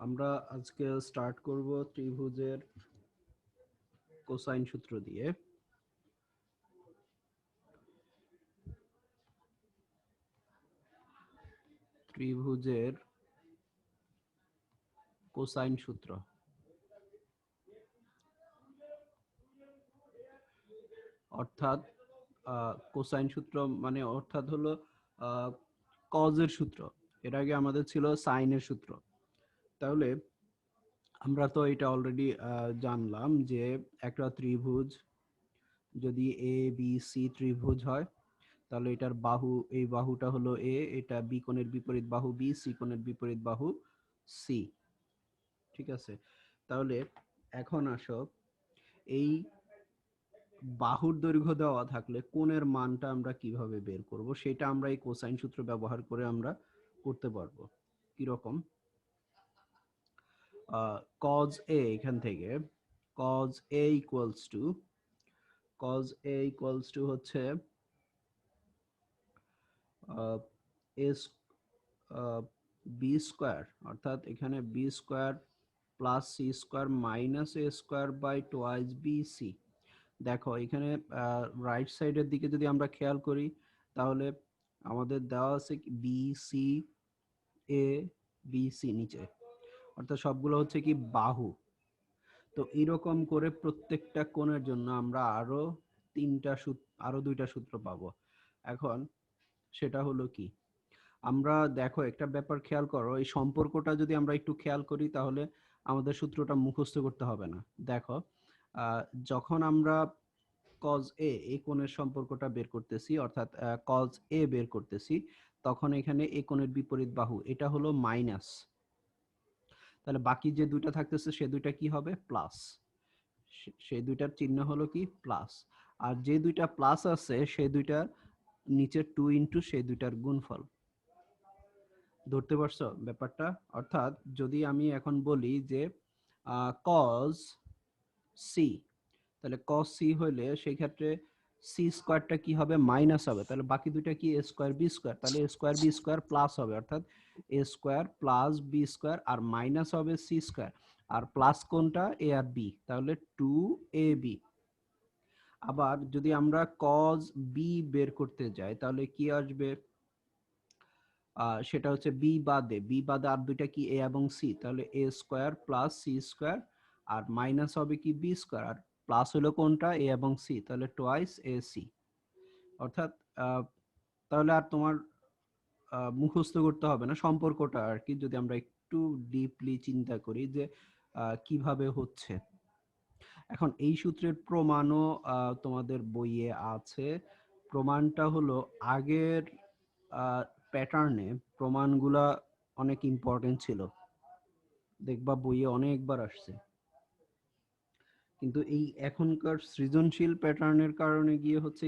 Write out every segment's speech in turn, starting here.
আমরা আজকে স্টার্ট করব ত্রিভুজের কোসাইন সূত্র দিয়ে। ত্রিভুজের কোসাইন সূত্র অর্থাৎ কোসাইন সূত্র মানে অর্থাৎ হলো কজের সূত্র। এর আগে আমাদের ছিল সাইনের সূত্র। তাহলে আমরা তো এটা অলরেডি জানলাম যে একটা ত্রিভুজ যদি এ বি সি ত্রিভুজ হয় তাহলে এটার বাহু, এই বাহুটা হলো এ, এটা বি কোণের বিপরীত বাহু বি, সি কোণের বিপরীত বাহু সি। ঠিক আছে, তাহলে এখন আসো, এই বাহুর দৈর্ঘ্য দেওয়া থাকলে কোণের মানটা আমরা কিভাবে বের করব সেটা আমরা এই কোসাইন সূত্র ব্যবহার করে আমরা করতে পারবো। কিরকম? cos a এখান থেকে cos a equals to হচ্ছে বি স্কোয়ার, অর্থাৎ এখানে B square plus C square minus A square by twice B C. দেখো এখানে রাইট সাইডের দিকে যদি আমরা খেয়াল করি তাহলে আমাদের দেওয়া আছে B C, A B C নিচে, অর্থাৎ সবগুলো হচ্ছে কি বাহু। তো এরকম করে প্রত্যেকটা কোণের জন্য আমরা আরো দুইটা সূত্র পাবো। এখন সেটা হলো কি, আমরা দেখো একটা ব্যাপার খেয়াল করো, এই সম্পর্কটা যদি আমরা একটু খেয়াল করি তাহলে আমাদের সূত্রটা মুখস্থ করতে হবে না। দেখো যখন আমরা cos a এই কোণের সম্পর্কটা বের করতেছি, অর্থাৎ cos a বের করতেছি, তখন এখানে এই কোণের বিপরীত বাহু এটা হলো মাইনাস, তাহলে বাকি যে দুইটা থাকতেছে সে দুইটা কি হবে? প্লাস। সেই দুইটার চিহ্ন হলো কি? প্লাস। আর যে দুইটা প্লাস আছে সেই দুইটার নিচে 2 ইনটু সেই দুইটার গুণফল। ধরতে পারছো ব্যাপারটা? অর্থাৎ যদি আমি এখন বলি যে cos c, তাহলে cos c হইলে সেই ক্ষেত্রে সি স্কোয়ারটা কি হবে? মাইনাস হবে। তাহলে বাকি দুইটা কি? এ স্কোয়ার বি স্কোয়ার, তাহলে এ স্কোয়ার বি স্কোয়ার প্লাস হবে, অর্থাৎ এ স্কোয়ার প্লাস বি স্কোয়ার, আর মাইনাস হবে সি স্কোয়ার। আর প্লাস কোনটা? এ আর বি, তাহলে 2ab। আবার যদি আমরা cos b বের করতে যাই তাহলে কি আসবে? সেটা হচ্ছে বি বাদে আর দুইটা কি? এ এবং সি, তাহলে এ স্কোয়ার প্লাস সি স্কোয়ার, আর মাইনাস হবে কি? বি স্কোয়ার, আর প্লাস হলো কোনটা? এ এবং সি, তাহলে টোয়াইস এ সি। অর্থাৎ তাহলে আর তোমার মুখস্থ করতে হবে না সম্পর্কটা আর কি, যদি আমরা একটু ডিপলি চিন্তা করি যে কিভাবে হচ্ছে। এখন এই সূত্রের প্রমাণও তোমাদের বইয়ে আছে। প্রমাণটা হলো আগের প্যাটার্নে প্রমাণগুলা অনেক ইম্পর্টেন্ট ছিল, দেখবা বইয়ে অনেকবার আসছে। কিন্তু এই এখনকার সৃজনশীল প্যাটার্নের কারণে গিয়ে হচ্ছে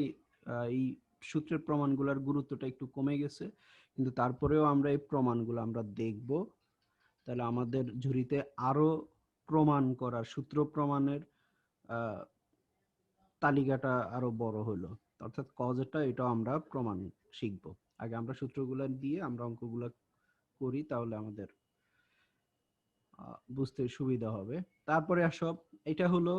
এই সূত্রের প্রমাণগুলোর গুরুত্বটা একটু কমে গেছে, কিন্তু তারপরেও আমরা এই প্রমাণগুলো আমরা দেখব। তাহলে আমাদের ঝুড়িতে আরো প্রমাণ করার, সূত্র প্রমাণের তালিকাটা আরো বড় হলো। অর্থাৎ কজটা এটাও আমরা প্রমাণ শিখব। আগে আমরা সূত্রগুলো দিয়ে আমরা অঙ্কগুলো করি, তাহলে আমাদের বুঝতে সুবিধা হবে। তারপরে আসো, এটা হলো,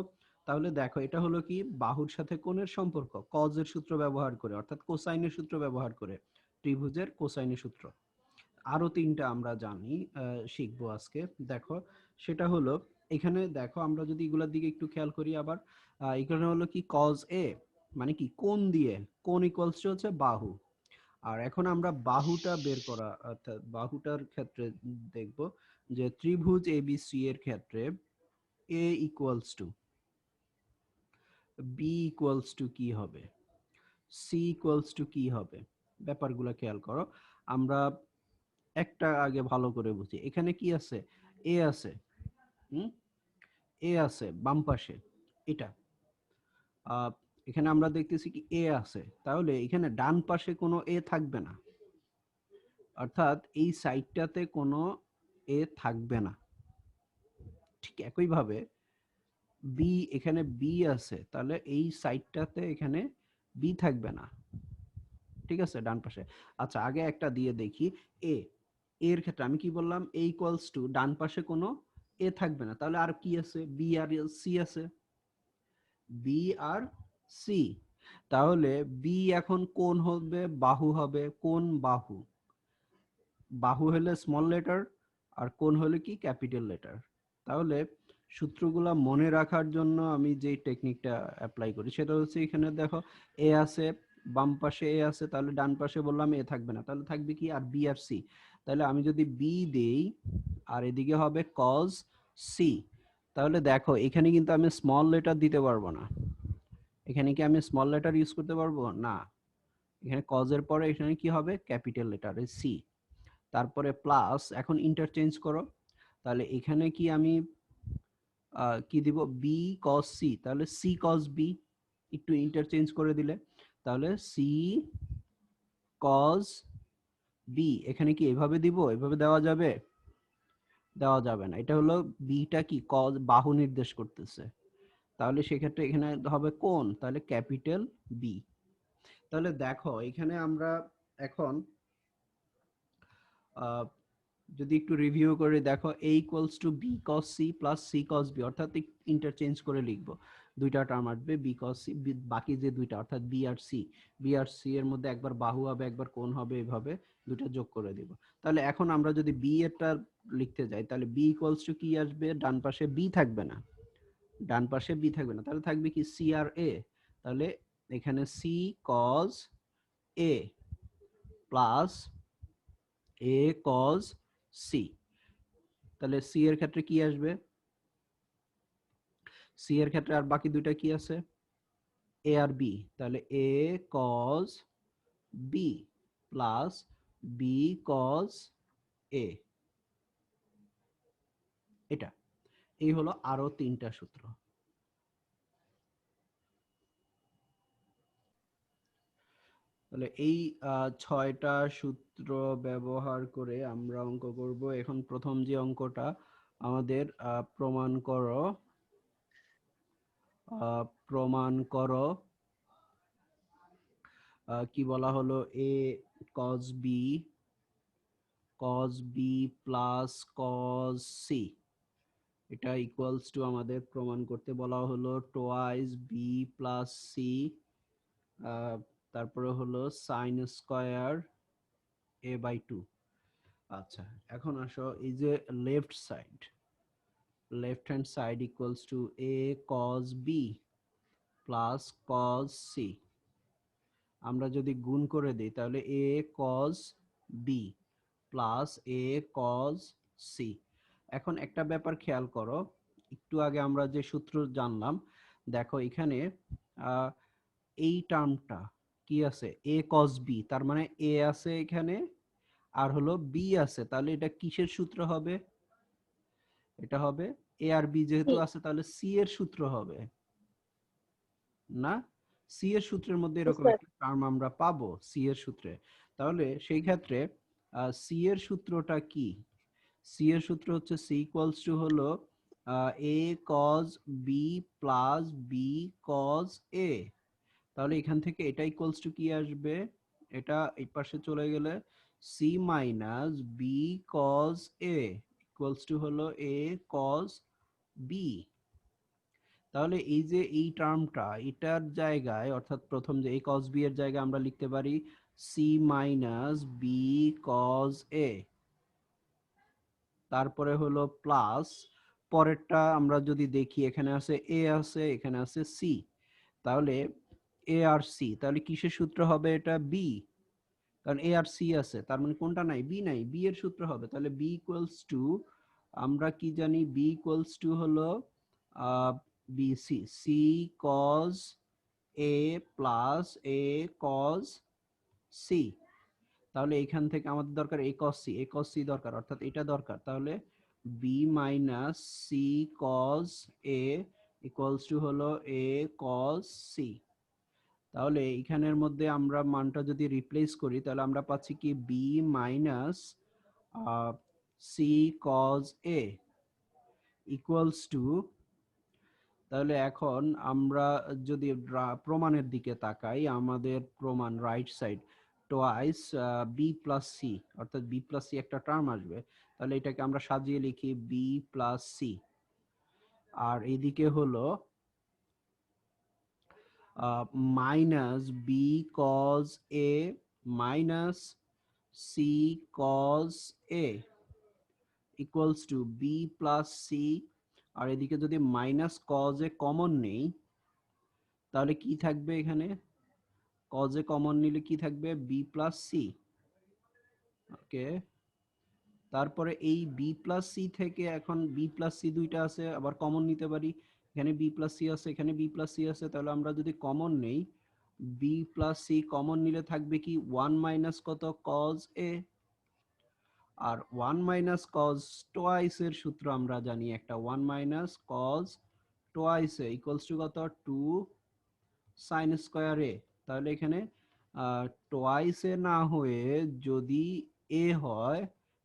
তাহলে দেখো এটা হলো কি? বাহুর সাথে কোণের সম্পর্ক কজের সূত্র ব্যবহার করে, অর্থাৎ কোসাইনের সূত্র ব্যবহার করে ত্রিভুজের কোসাইনের সূত্র। আরো তিনটা আমরা জানি, শিখবো আজকে। দেখো সেটা হলো, এখানে দেখো আমরা যদি এগুলোর দিকে একটু খেয়াল করি আবার, এখানে হলো কি cos a মানে কি? কোণ দিয়ে, কোণ ইকুয়ালস টু হচ্ছে বাহু। আর এখন আমরা বাহুটা বের করা, অর্থাৎ বাহুটার ক্ষেত্রে দেখব যে ত্রিভুজ এবিসি এর ক্ষেত্রে a equals two b equals to কি হবে, c ইকুয়ালস টু কি হবে, ব্যাপারগুলো খেয়াল করো। আমরা একটা আগে ভালো করে বুঝি, এখানে কি আছে? এ আছে, হুম, এ আছে বাম পাশে, এটা আহ, এখানে আমরা দেখতেছি কি এ আছে, তাহলে এখানে ডান পাশে কোনো এ থাকবে না, অর্থাৎ এই সাইডটাতে কোনো এ থাকবে না। ঠিক একইভাবে বি, এখানে বি আছে, তাহলে এই সাইডটাতে এখানে বি থাকবে না। ঠিক আছে, ডান পাশে। আচ্ছা আগে একটা দিয়ে দেখি, এ, এর ক্ষেত্রে আমি কি বললাম, এ ইকুয়ালস টু ডান পাশে কোনো এ থাকবে না, তাহলে আর কি আছে, বি আর সি আছে, বি আর সি। তাহলে বি এখন কোন হবে, বাহু হবে, কোন বাহু, বাহু হলে স্মল লেটার আর কোন হলে কি ক্যাপিটাল লেটার। তাহলে সূত্রগুলা মনে রাখার জন্য আমি যে টেকনিকটা অ্যাপ্লাই করি সেটা হচ্ছে, এখানে দেখো এ আছে, বাম পাশে এ আছে, তাহলে ডান পাশে বললাম এ থাকবে না, তাহলে থাকবে কি আর বি আর সি। তাহলে আমি যদি বি দেই আর এদিকে হবে কজ সি, তাহলে দেখো এখানে কিন্তু আমি স্মল লেটার দিতে পারবো না, এখানে কি আমি স্মল লেটার ইউজ করতে পারবো না, এখানে কজের পরে এখানে কি হবে ক্যাপিটাল লেটার সি, তারপরে প্লাস, এখন ইন্টারচেঞ্জ করো, তাহলে এখানে কি আমি কি দিব, বি কস সি, তাহলে সি কস বি, একটু ইন্টারচেঞ্জ করে দিলে, তাহলে সি কস বি, এখানে কি এভাবে দিব, এভাবে দেওয়া যাবে, দেওয়া যাবে না, এটা হলো বিটা কি কজ বাহু নির্দেশ করতেছে, তাহলে সেক্ষেত্রে এখানে হবে কোন, তাহলে ক্যাপিটাল বি। তাহলে দেখো এখানে আমরা এখন যদি একটু রিভিউ করে দেখো, a equals to B cos C plus C cos B, অর্থাৎ ইন্টারচেঞ্জ করে লিখবো, দুইটা টার্ম আসবে বি কস সি, বাকি যে দুইটা অর্থাৎ বি আর সি, বি আর সি এর মধ্যে একবার বাহু হবে একবার কোণ হবে, এভাবে দুইটা যোগ করে দিব। তাহলে এখন আমরা যদি বি এরটা লিখতে যাই, তাহলে বি ইকুয়ালস টু কি আসবে, ডান পাশে বি থাকবে না, ডান পাশে বি থাকবে না, তাহলে থাকবে কি সি আর এ, তাহলে এখানে সি কস এ প্লাস এ কস সি, তাহলে সি এর ক্ষেত্রে কি আসবে, সি এর ক্ষেত্রে আর বাকি দুইটা কি আছে, এ আর বি, তাহলে A cos B plus B cos A, এটা, এই হলো আরো তিনটা সূত্র। তাহলে এই ছয়টা সূত্র ব্যবহার করে আমরা অঙ্ক করব। এখন প্রথম যে অঙ্কটা আমাদের, প্রমাণ করো, প্রমাণ করো, কি বলা হলো, A cos B, cos B plus cos C, এটা ইকুয়ালস টু আমাদের প্রমাণ করতে বলা হলো টোয়াইস বি প্লাস সি, তারপরে হলো sine square A by two. আচ্ছা, এখন আসো এই যে left side, left hand side equals to A cos B plus cos C, আমরা যদি গুণ করে দিই তাহলে A cos B plus A cos C. এখন একটা ব্যাপার খেয়াল করো, একটু আগে আমরা যে সূত্র জানলাম, দেখো এখানে এই টার্মটা কি আছে, এ কজ বি, তার মানে এ আছে এখানে আর হলো বি আছে, তাহলে এটা কিসের সূত্র হবে, এটা হবে এ আর বি যেহেতু আছে তাহলে সি এর সূত্র হবে না, সি এর সূত্রের মধ্যে এরকম স্যার। একটা টার্ম আমরা পাবো সি এর সূত্রে। তাহলে সেই ক্ষেত্রে সি এর সূত্রটা কি, সি এর সূত্র হচ্ছে সি ইকুয়ালস টু হলো A cos B plus B cos A, তাহলে এখান থেকে এটা ইকুয়ালস টু কি আসবে, এটা এই পাশে চলে গেলে C minus B cos A equals to হলো এ কজ বি। তাহলে এই যে এই টার্মটা এটার জায়গায়, অর্থাৎ প্রথম যে এই কজ বি এর জায়গায় আমরা লিখতে পারি C minus B cos A, তারপরে হলো প্লাস, পরেরটা আমরা যদি দেখি এখানে আছে এ আছে এখানে আছে সি, তাহলে এ আর সি, তাহলে কিসের সূত্র হবে, এটা বি, কারণ এ আর সি আছে, তার মানে কোনটা নাই, বি নাই, বি এর সূত্র হবে, তাহলে বি ইকুয়ালস টু, আমরা কি জানি, বি ইকুয়ালস টু হলো B C, C cos A plus A cos C, তাহলে এখান থেকে আমাদের দরকার A cos C, A cos C দরকার, অর্থাৎ এটা দরকার, তাহলে B minus C cos A equals to হলো এ কজ সি। তাহলে এখানের মধ্যে আমরা মানটা যদি রিপ্লেস করি তাহলে আমরা পাচ্ছি কি B minus C cos A equals to, তাহলে এখন আমরা যদি প্রমাণের দিকে তাকাই, আমাদের প্রমাণ right side, twice B plus C, অর্থাৎ বি প্লাস সি একটা টার্ম আসবে, তাহলে এটাকে আমরা সাজিয়ে লিখি বি প্লাস সি। আর এদিকে হলো minus B cos A minus C cos A equals to B plus C. আর এদিকে যদি মাইনাস কজ এ কমন নেই তাহলে কি থাকবে, এখানে কজ এ কমন নিলে কি থাকবে, বি প্লাস সি। ওকে, তারপরে এই বি প্লাস সি থেকে এখন বি প্লাস সি দুইটা আছে, আবার কমন নিতে পারি। এখানে বি প্লাস সি আছে, এখানে বি প্লাস সি আছে, তাহলে আমরা যদি কমন নেই বি প্লাস সি কমন নিলে থাকবে কি ওয়ান মাইনাস কত কজ এ। আর ওয়ান মাইনাস কজ টোয়াইস এর সূত্র আমরা জানি, একটা one minus cos twice A equals to কত টু সাইন স্কোয়ার এ। তাহলে এখানে টোয়াইস এ না হয়ে যদি এ হয়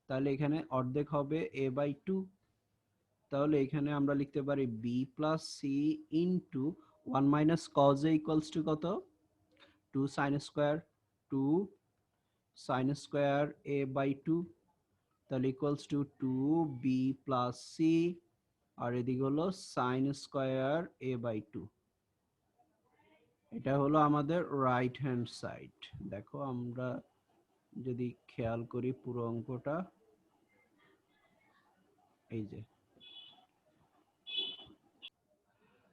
তাহলে এখানে অর্ধেক হবে এ বাই টু। তাহলে এখানে আমরা লিখতে পারি B plus C into one minus cos A equals to কত two sine square, two sine square A by two, তাহলে equals to two B plus C. আর এদিকে হলো sine square A by two. এটা হলো আমাদের রাইট হ্যান্ড সাইড। দেখো আমরা যদি খেয়াল করি পুরো অঙ্কটা, এই যে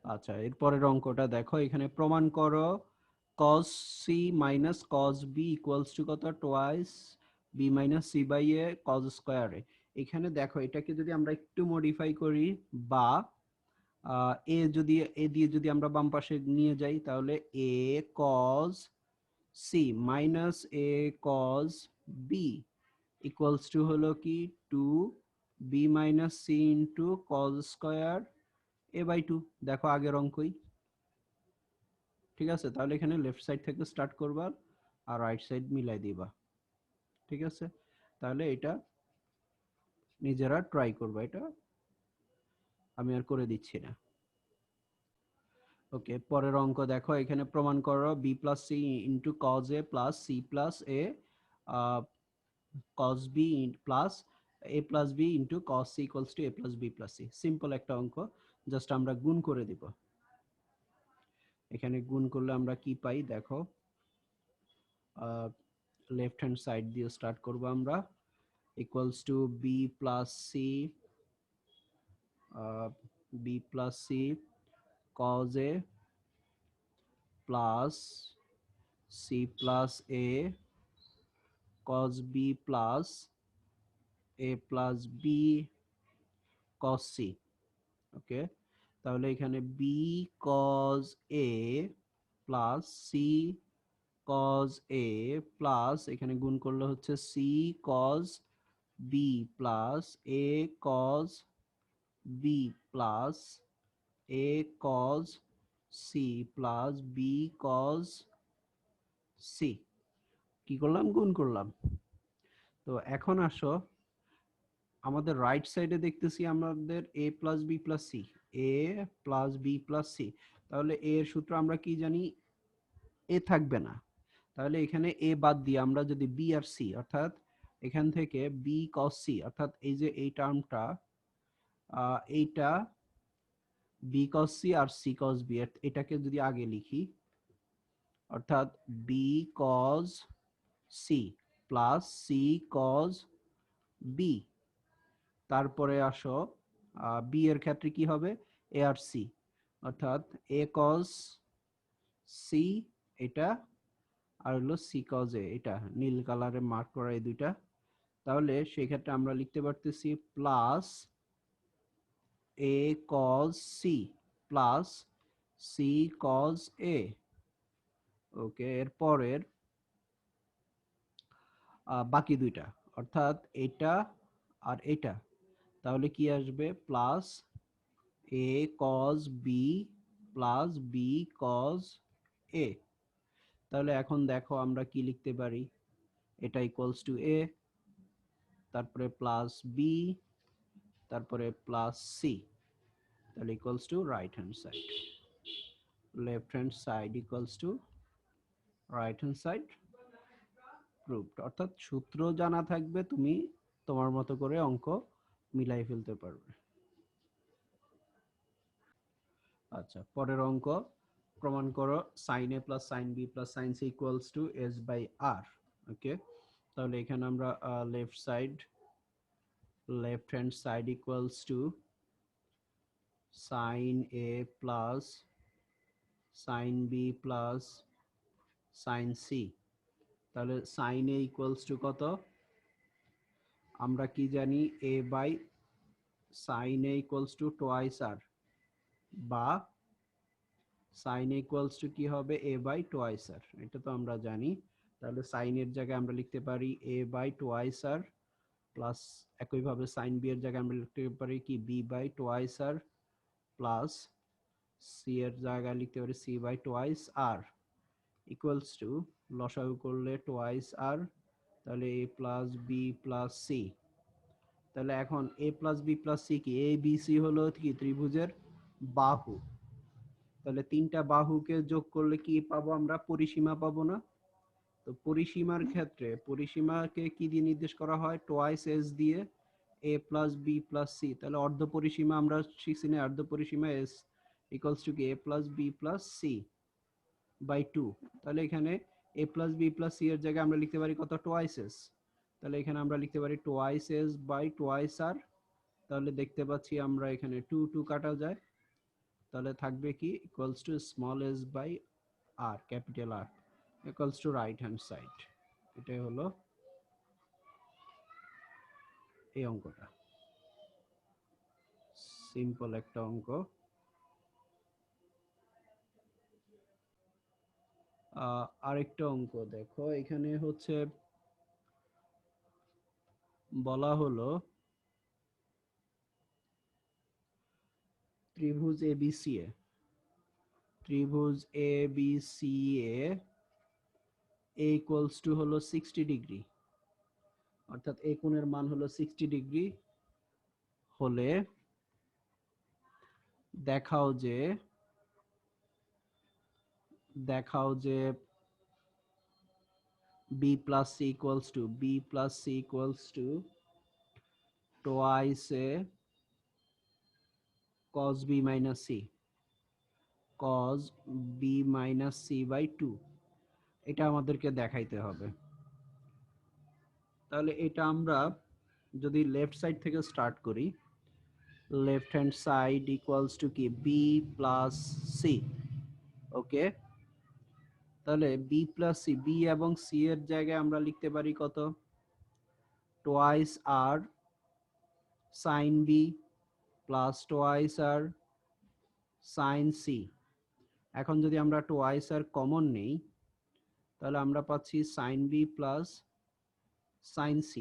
আচ্ছা এরপরের অঙ্কটা দেখো, এখানে প্রমাণ করো cos c minus cos b equals to কত twice b minus c by a cos square a। এখানে দেখো এটাকে যদি আমরা একটু মডিফাই করি বা এ যদি এ দিয়ে যদি আমরা বাম পাশে নিয়ে যাই তাহলে a cos c minus a cos b equals to হলো কি two B minus C into cos square A by two. দেখো আগের অঙ্কই, ঠিক আছে। তাহলে এখানে লেফট সাইড থেকে স্টার্ট করবা আর রাইট সাইড মিলাই দিবা, ঠিক আছে। তাহলে এটা নিজেরা ট্রাই করবা, এটা আমি আর করে দিচ্ছি না। ওকে, পরের অঙ্ক দেখো, এখানে প্রমাণ করো B plus C into cos A plus C plus A cos B plus A plus B into cos C equals to A plus B plus C. Simple একটা অঙ্ক, জাস্ট আমরা গুণ করে দিব। এখানে গুণ করলে আমরা কি পাই দেখো, লেফট হ্যান্ড সাইড দিয়ে স্টার্ট করব আমরা, equals to B plus C B plus C cos A plus C plus A cos B plus A plus B cos C. Okay, তাহলে এখানে B cos A plus C cos A plus এখানে গুণ করলে হচ্ছে C cos B plus A cos B plus A cos C plus B cos C. কি করলাম, গুণ করলাম। তো এখন আসো আমাদের রাইট সাইডে দেখতেছি আমাদের এ প্লাস বি প্লাস সি, এ প্লাস বি প্লাস সি। তাহলে এ এর সূত্র আমরা কি জানি, এ থাকবে না। তাহলে এখানে এ বাদ দিয়ে আমরা যদি বি আর সি, অর্থাৎ এখান থেকে বি কস সি, অর্থাৎ এই যে এই টার্মটা এইটা বি কস সি আর সি কস বি, এটাকে যদি আগে লিখি, অর্থাৎ B cos C plus C cos B. তারপরে আসো বি এর ক্ষেত্রে কি হবে, এ আর সি, অর্থাৎ এ কজ সি এটা, আর হলো সি কজ এ, এটা নীল কালারে মার্ক করা এই দুইটা। তাহলে সেই ক্ষেত্রে আমরা লিখতে পারতেছি plus A cos C plus C cos A. Okay, এরপরের বাকি দুইটা, অর্থাৎ এটা আর এটা, তাহলে কি আসবে plus A cos B plus B cos A. তাহলে এখন দেখো আমরা কি লিখতে পারি, এটা ইকুয়ালস টু এ, তারপরে প্লাস বি, তারপরে প্লাস সি, তাহলে equals to right hand side. Left hand side equals to right hand side. Proved, অর্থাৎ সূত্র জানা থাকবে, তুমি তোমার মতো করে অঙ্ক মিলাই ফেলতে পারবে। আচ্ছা, পরের অঙ্ক, প্রমাণ করো sin a plus sin b plus sin c equals to s by r। Okay, তাহলে এখানে আমরা left hand side equals to sin a plus sin b plus sin c। তাহলে sin a ইকুয়ালস টু কত, আমরা কি জানি, a by sin a equals to twice r, বা sin a equals to কি হবে, a বাই টোয়াইস r, এটা তো আমরা জানি। তাহলে sin এর জায়গায় আমরা লিখতে পারি a by twice r, plus একইভাবে sin b এর জায়গায় আমরা লিখতে পারি কি b by twice r, plus c এর জায়গায় লিখতে পারি c by twice r, equals to লসাগু করলে টোয়াইস r, তাহলে a plus b plus c। তাহলে এখন a plus b plus c কি, a b c হলো কি ত্রিভুজের বাহু, তাহলে তিনটা বাহুকে যোগ করলে কি পাবো আমরা, পরিসীমা পাবো না? তো পরিসীমার ক্ষেত্রে পরিসীমাকে কি দিয়ে নির্দেশ করা হয়, টোয়াইস এস দিয়ে, a plus B plus C. তাহলে অর্ধ পরিসীমা আমরা শিখছি না, অর্ধ পরিসীমা এস ইকুয়ালস টু কি a plus B plus C by two. তাহলে এখানে a plus B plus C এর জায়গায় আমরা লিখতে পারি কত, টোয়াইস এস। তাহলে এখানে আমরা লিখতে পারি টোয়াইস এস বাই টোয়াইস আর। তাহলে দেখতে পাচ্ছি আমরা এখানে টু টু কাটা যায়, তাহলে থাকবে কি equals to small S by R, capital R, equals to right hand side. এটাই হলো এই অঙ্কটা, সিম্পল একটা অঙ্ক। আরেকটা অঙ্ক দেখো, এখানে হচ্ছে বলা হলো ত্রিভুজ এবিসি এ, ত্রিভুজ এবিসি এ ইকুয়ালস টু হলো 60 ডিগ্রি, অর্থাৎ এ কোণের মান হলো 60 ডিগ্রি হলে দেখাও যে b plus c equals to twice a cos b minus c by 2, এটা আমাদেরকে দেখাইতে হবে। তাহলে এটা আমরা যদি লেফট সাইড থেকে স্টার্ট করি, left hand side equals to কি b প্লাস c। ওকে, তাহলে b প্লাস c, b এবং c এর জায়গায় আমরা লিখতে পারি কত, twice r sin b plus twice r sin c। এখন যদি আমরা টোয়াইস r কমন নেই, তাহলে আমরা পাচ্ছি sin b plus sin c।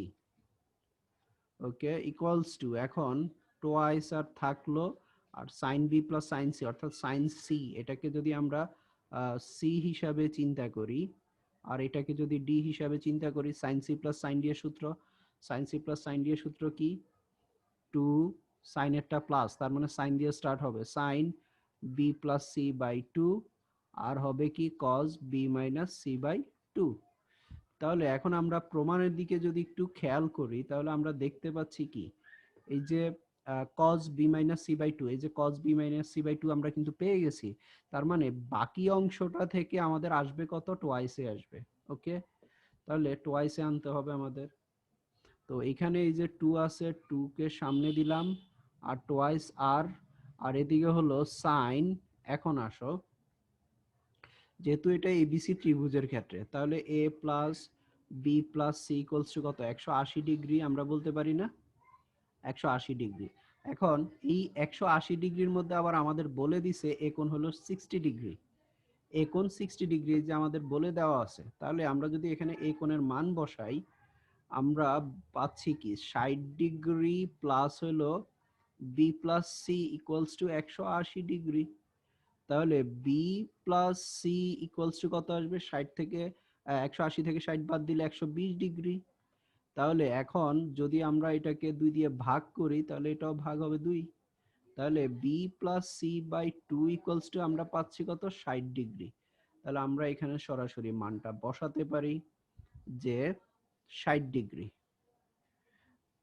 Okay, equals to, এখন টোয়াইস r থাকলো, আর sin b plus sin c অর্থাৎ sin c, এটাকে যদি আমরা c হিসাবে চিন্তা করি, আর এটাকে যদি d হিসাবে চিন্তা করি, sin c plus sin d এর সূত্র, sin c plus sin d এর সূত্র কি, 2 sin এরটা প্লাস, তার মানে sin দিয়ে স্টার্ট হবে, sin b plus c by 2, আর হবে কি cos b minus c by 2। তাহলে এখন আমরা প্রমাণের দিকে যদি একটু খেয়াল করি, তাহলে আমরা দেখতে পাচ্ছি কি, এই যে cos b minus c by 2, এই যে cos b minus c by 2 আমরা কিন্তু পেয়ে গেছি। তার মানে বাকি অংশটা থেকে আমাদের আসবে কত, টোয়াইসে আসবে। ওকে, তাহলে টোয়াইসে আনতে হবে আমাদের। তো এখানে এই যে 2 আছে, 2 কে সামনে দিলাম, আর টোয়াইস আর এদিকে হলো সাইন। এখন আসো, যেহেতু এটা এবিসি ত্রিভুজের ক্ষেত্রে, তাহলে A plus B plus C equals to কত, 180 ডিগ্রি আমরা বলতে পারি না, 180 ডিগ্রি। এখন এই 180 ডিগ্রির মধ্যে আবার আমাদের বলে দিছে এ কোণ হলো 60 ডিগ্রি, এ কোণ 60 ডিগ্রি যে আমাদের বলে দেওয়া আছে। তাহলে আমরা যদি এখানে এ কোণের মান বসাই, আমরা পাচ্ছি কি 60 ডিগ্রি প্লাস হলো B plus C equals to 180 degree. তাহলে B plus C equals to কত আসবে, 60 থেকে 180 থেকে 60 বাদ দিলে 120 ডিগ্রি। তাহলে এখন যদি আমরা এটাকে 2 দিয়ে ভাগ করি, তাহলে এটাও ভাগ হবে 2। তাহলে B plus C by 2 equals to আমরা পাচ্ছি কত, 60 ডিগ্রি। তাহলে আমরা এখানে সরাসরি মানটা বসাতে পারি যে 60°।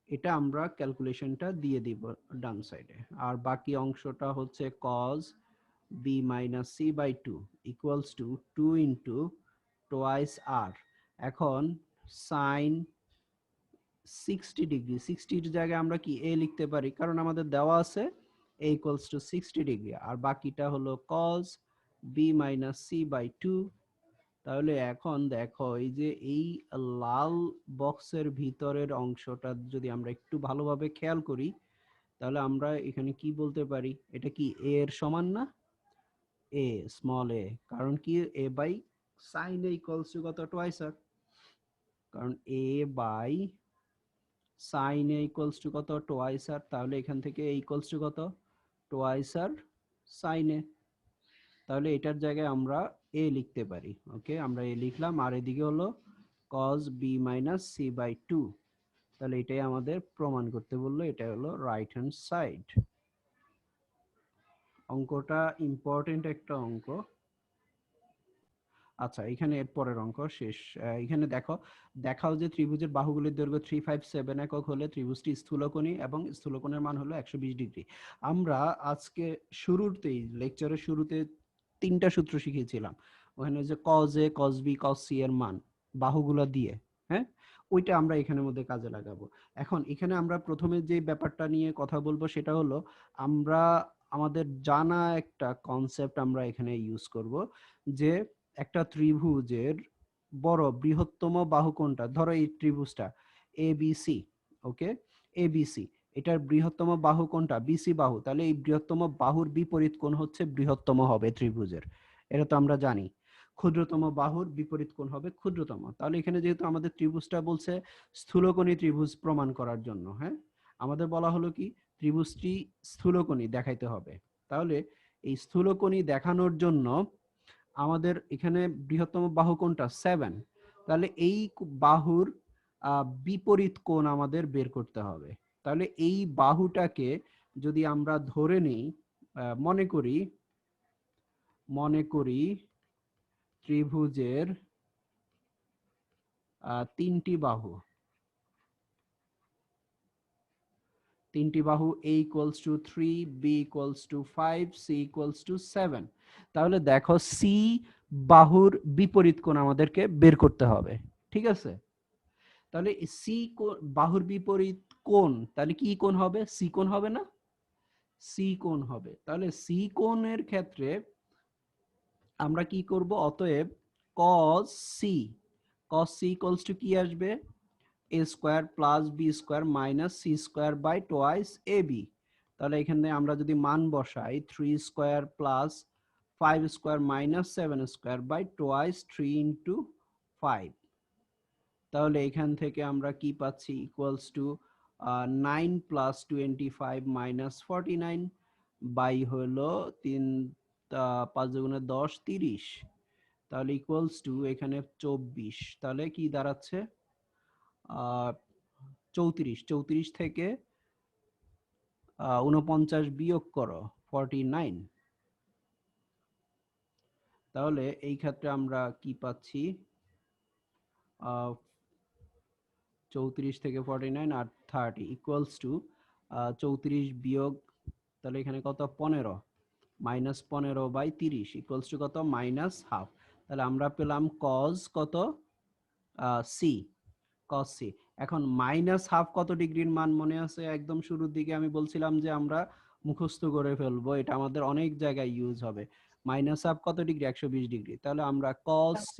এটা আমরা ক্যালকুলেশনটা দিয়ে দিব ডান সাইডে। আর বাকি অংশটা হচ্ছে cos b minus c by 2 equals to 2 into twice r। এখন sin 60°, 60 এর জায়গায় আমরা কি a লিখতে পারি, কারণ আমাদের দেওয়া আছে a equals to 60°। আর বাকিটা হলো cos b minus c by 2। তাহলে এখন দেখো এই যে এই লাল বক্সের ভিতরের অংশটা যদি আমরা একটু ভালোভাবে খেয়াল করি, তাহলে আমরা এখানে কি বলতে পারি, এটা কি a এর সমান না, a স্মল a, কারণ কি a by sin a equals to কত, টুয়াইস r, কারণ a by sin a equals to কত, টুয়াইস r। তাহলে এখান থেকে a ইকুয়ালস টু কত, টুয়াইস r sin a। তাহলে এটার জায়গায় আমরা a লিখতে পারি। ওকে, আমরা a লিখলাম, আর এদিকে হলো cos b minus c by 2। তাহলে এটাই আমাদের প্রমাণ করতে বললো, এটা হলো রাইট হ্যান্ড সাইড। অঙ্কটা ইম্পর্টেন্ট একটা অঙ্ক। আচ্ছা, এখানে এর পরের অঙ্ক শেষ। এখানে দেখাও যে ত্রিভুজের বাহুগুলির দৈর্ঘ্য 357 একক হলে ত্রিভুজটি স্থূলকোণী এবং স্থূলকোণের মান হলো 120°। আমরা আজকে শুরুতেই লেকচারের শুরুতে 3টা সূত্র শিখিয়েছিলাম, ওখানে যে cos a cos b cos c এর মান বাহুগুলো দিয়ে, হ্যাঁ, ওইটা আমরা এখানের মধ্যে কাজে লাগাবো। এখন এখানে আমরা প্রথমে যে ব্যাপারটা নিয়ে কথা বলবো সেটা হলো, আমরা আমাদের জানা একটা কনসেপ্ট আমরা এখানে ইউজ করব, যে একটা ত্রিভুজের বৃহত্তম বাহু কোনটা, ধরো এই ত্রিভুজটা এবিসি। ওকে, এবিসি, এটার বৃহত্তম বাহু কোনটা, বিসি বাহু। তাহলে এই বৃহত্তম বাহুর বিপরীত কোণ হচ্ছে বৃহত্তম হবে ত্রিভুজের, এটা তো আমরা জানি। ক্ষুদ্রতম বাহুর বিপরীত কোণ হবে ক্ষুদ্রতম। তাহলে এখানে যেহেতু আমাদের ত্রিভুজটা বলছে স্থূলকোণী ত্রিভুজ প্রমাণ করার জন্য, হ্যাঁ, আমাদের বলা হলো কি ত্রিভুজটি স্থূলকোণী দেখাইতে হবে। তাহলে এই স্থূলকোণী দেখানোর জন্য আমাদের এখানে বৃহত্তম বাহু কোনটা, 7। তাহলে এই বাহুর বিপরীত কোণ আমাদের বের করতে হবে। তাহলে এই বাহুটাকে যদি আমরা ধরে নিই, মনে করি ত্রিভুজের 3টি বাহু, a equals to 3, b equals to 5, c equals to 7। তাহলে দেখো সি বাহুর বিপরীত কোণ আমাদেরকে বের করতে হবে, ঠিক আছে। তাহলে সি বাহুর বিপরীত কোণ, তাহলে কি কোণ হবে, সি কোণ হবে না, সি কোণ হবে। তাহলে সি কোণের ক্ষেত্রে আমরা কি করব, অতএব cos c equals to কি আসবে, a square plus B square minus C square by twice A B. তাহলে এখানে আমরা যদি মান বসাই 3 square plus 5 square minus 7 square by twice 3 into 5। তাহলে এখান থেকে আমরা কি পাচ্ছি, equals to 9 plus 25 minus 49 by হলো 3, 5 দুগুণে 10, 30। তাহলে ইকুয়ালস টু এখানে 24। তাহলে কি দাঁড়াচ্ছে, 34 থেকে 49 বিয়োগ করো, 49। তাহলে এই ক্ষেত্রে আমরা কি পাচ্ছি, 34 থেকে 49 আর 30 ইকুয়ালস টু 34 বিয়োগ, তাহলে এখানে কত, 15, মাইনাস 15 বাই 30 ইকুয়ালস টু কত, মাইনাস হাফ। তাহলে আমরা পেলাম cos কত, সি, cos c। এখন মাইনাস হাফ কত ডিগ্রির মান মনে আছে, একদম শুরুর দিকে আমি বলছিলাম যে আমরা মুখস্থ করে ফেলবো, এটা আমাদের অনেক জায়গায় ইউজ হবে। মাইনাস হাফ কত ডিগ্রি, 120°। তাহলে আমরা cos c